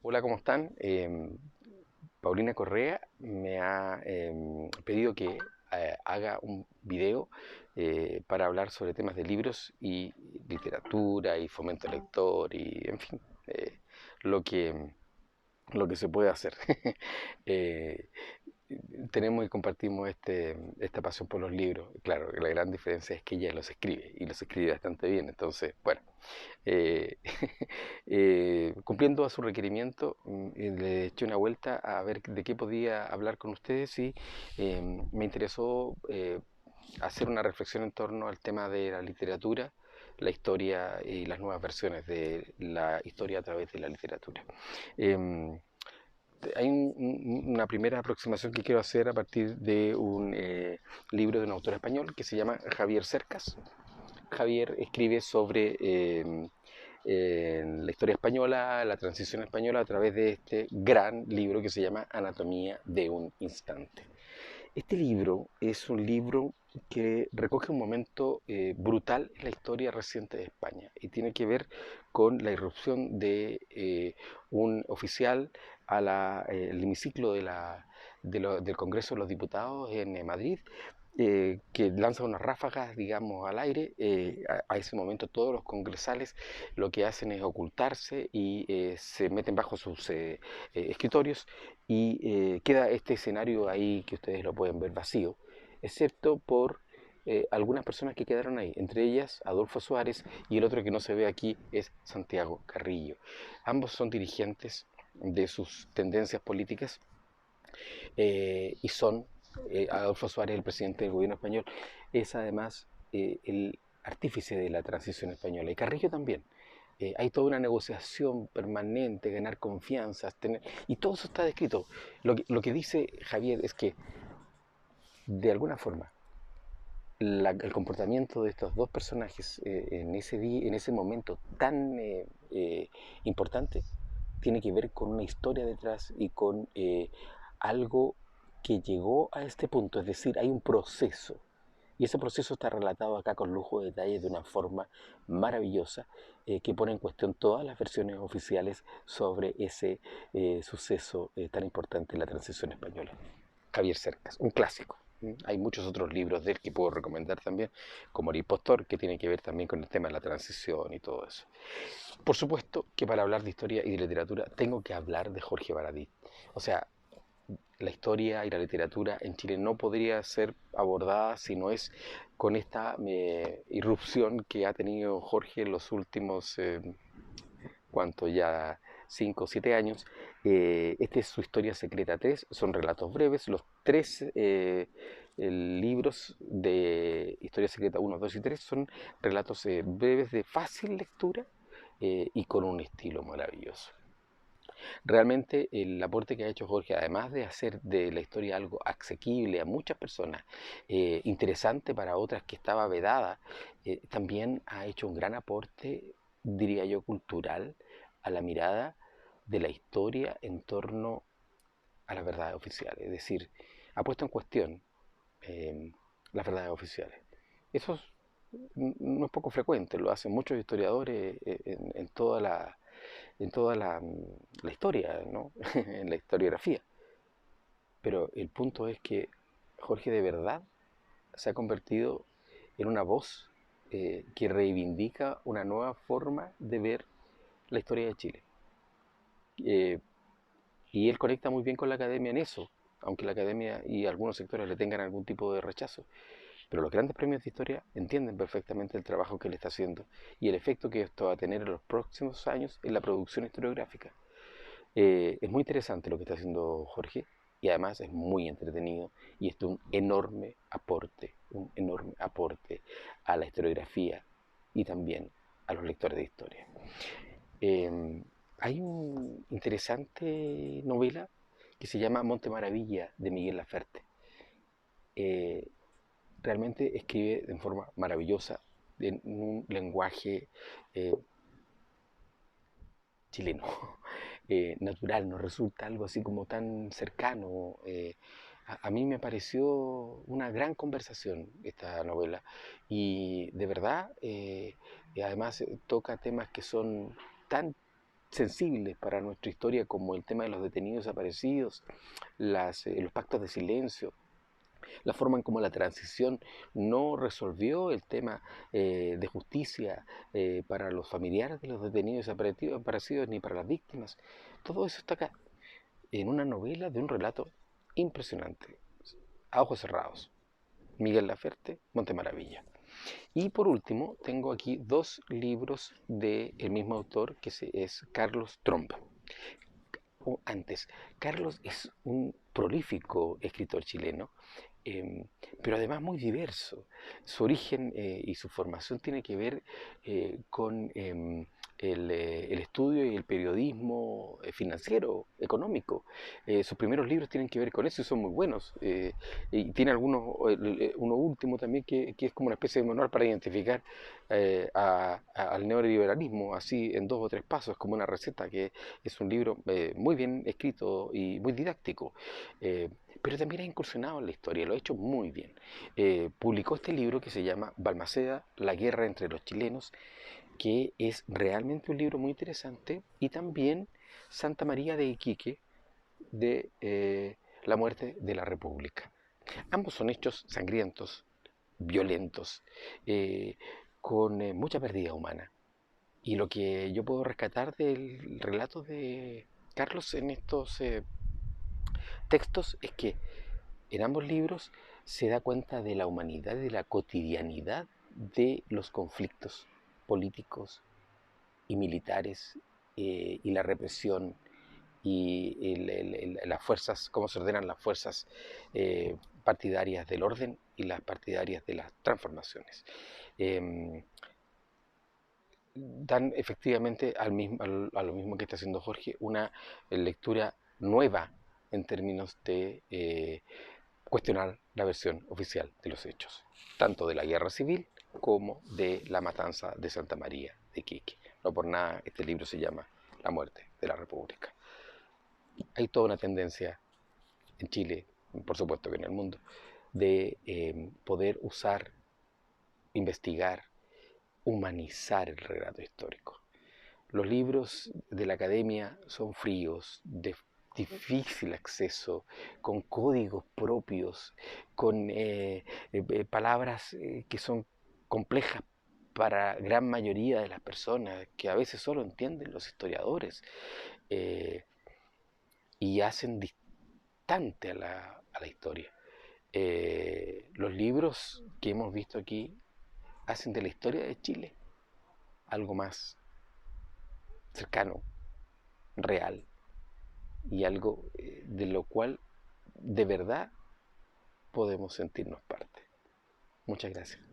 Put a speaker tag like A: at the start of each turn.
A: Hola, ¿cómo están? Paulina Correa me ha pedido que haga un video para hablar sobre temas de libros y literatura y fomento lector y, en fin, lo que, lo que se puede hacer. Eh, Tenemos y compartimos esta pasión por los libros. Claro, la gran diferencia es que ella los escribe y los escribe bastante bien. Entonces, bueno, eh, cumpliendo a su requerimiento, le eché una vuelta a ver de qué podía hablar con ustedes y me interesó hacer una reflexión en torno al tema de la literatura, la historia y las nuevas versiones de la historia a través de la literatura. Em, Hay una primera aproximación que quiero hacer a partir de un libro de un autor español que se llama Javier Cercas. Javier escribe sobre la historia española, la transición española a través de este gran libro que se llama Anatomía de un instante. Este libro es un libro que recoge un momento brutal en la historia reciente de España y tiene que ver con la irrupción de un oficial al hemiciclo del Congreso de los Diputados en Madrid, que lanza unas ráfagas, digamos, al aire. A ese momento todos los congresales lo que hacen es ocultarse y se meten bajo sus escritorios y queda este escenario ahí que ustedes lo pueden ver vacío, excepto por algunas personas que quedaron ahí, entre ellas Adolfo Suárez y el otro que no se ve aquí es Santiago Carrillo. Ambos son dirigentes de sus tendencias políticas y son, Adolfo Suárez, el presidente del gobierno español, es además el artífice de la transición española y Carrillo también. Hay toda una negociación permanente, ganar confianzas, y todo eso está descrito. Lo que dice Javier es que, de alguna forma, el comportamiento de estos dos personajes en ese momento tan importante tiene que ver con una historia detrás y con algo que llegó a este punto, es decir, hay un proceso. Y ese proceso está relatado acá con lujo de detalle de una forma maravillosa que pone en cuestión todas las versiones oficiales sobre ese suceso tan importante en la transición española. Javier Cercas, un clásico. Hay muchos otros libros de él que puedo recomendar también, como El impostor, que tiene que ver también con el tema de la transición y todo eso. Por supuesto que para hablar de historia y de literatura tengo que hablar de Jorge Baradit. O sea, la historia y la literatura en Chile no podría ser abordada si no es con esta irrupción que ha tenido Jorge en los últimos, ¿cuánto ya? 5 o 7 años. Esta es su historia secreta 3, son relatos breves. Los tres libros de Historia Secreta 1, 2 y 3 son relatos breves de fácil lectura y con un estilo maravilloso. Realmente el aporte que ha hecho Jorge, además de hacer de la historia algo asequible a muchas personas, interesante para otras que estaba vedada, también ha hecho un gran aporte, diría yo, cultural a la mirada de la historia en torno a las verdades oficiales. Es decir, ha puesto en cuestión eh, las verdades oficiales. Eso no es poco frecuente, lo hacen muchos historiadores en toda la historia, ¿no? En la historiografía. Pero el punto es que Jorge de verdad se ha convertido en una voz que reivindica una nueva forma de ver la historia de Chile. Eh, y él conecta muy bien con la academia en eso, aunque la academia y algunos sectores le tengan algún tipo de rechazo. Pero los grandes premios de historia entienden perfectamente el trabajo que él está haciendo y el efecto que esto va a tener en los próximos años en la producción historiográfica. Es muy interesante lo que está haciendo Jorge y además es muy entretenido y es de un enorme aporte a la historiografía y también a los lectores de historia. Eh, Hay una interesante novela que se llama Monte Maravilla de Miguel Laferte. Eh, Realmente escribe de forma maravillosa, en un lenguaje eh, chileno, natural, nos resulta algo así como tan cercano. A mí me pareció una gran conversación esta novela y de verdad, y además toca temas que son tan sensibles para nuestra historia, como el tema de los detenidos desaparecidos, los pactos de silencio, la forma en cómo la transición no resolvió el tema de justicia para los familiares de los detenidos desaparecidos ni para las víctimas. Todo eso está acá, en una novela de un relato impresionante, a ojos cerrados. Miguel Laferte, Montemaravilla. Y por último, tengo aquí dos libros del mismo autor, que es Carlos Tromba. O antes, Carlos es un prolífico escritor chileno, eh, pero además muy diverso. Su origen y su formación tiene que ver con el estudio y el periodismo financiero, económico. Sus primeros libros tienen que ver con eso y son muy buenos. Y tiene uno último también que es como una especie de manual para identificar al neoliberalismo, así en 2 o 3 pasos, como una receta, que es un libro muy bien escrito y muy didáctico. Pero también ha incursionado en la historia, lo ha hecho muy bien. Publicó este libro que se llama Balmaceda, la guerra entre los chilenos, que es realmente un libro muy interesante, y también Santa María de Iquique, de la muerte de la República. Ambos son hechos sangrientos, violentos, eh, con mucha pérdida humana. Y lo que yo puedo rescatar del relato de Carlos en estos textos es que en ambos libros se da cuenta de la humanidad y de la cotidianidad de los conflictos políticos y militares, y la represión y las fuerzas, cómo se ordenan las fuerzas partidarias del orden y las partidarias de las transformaciones. Eh, Dan efectivamente a lo mismo que está haciendo Jorge, una lectura nueva en términos de cuestionar la versión oficial de los hechos, tanto de la guerra civil como de la matanza de Santa María de Iquique. No por nada este libro se llama La muerte de la República. Hay toda una tendencia en Chile, por supuesto que en el mundo, de poder usar, investigar, humanizar el relato histórico. Los libros de la academia son fríos, de difícil acceso, con códigos propios, con palabras que son complejas para gran mayoría de las personas, que a veces solo entienden los historiadores, eh, y hacen distante a la historia. Los libros que hemos visto aquí hacen de la historia de Chile algo más cercano, real, y algo de lo cual de verdad podemos sentirnos parte. Muchas gracias.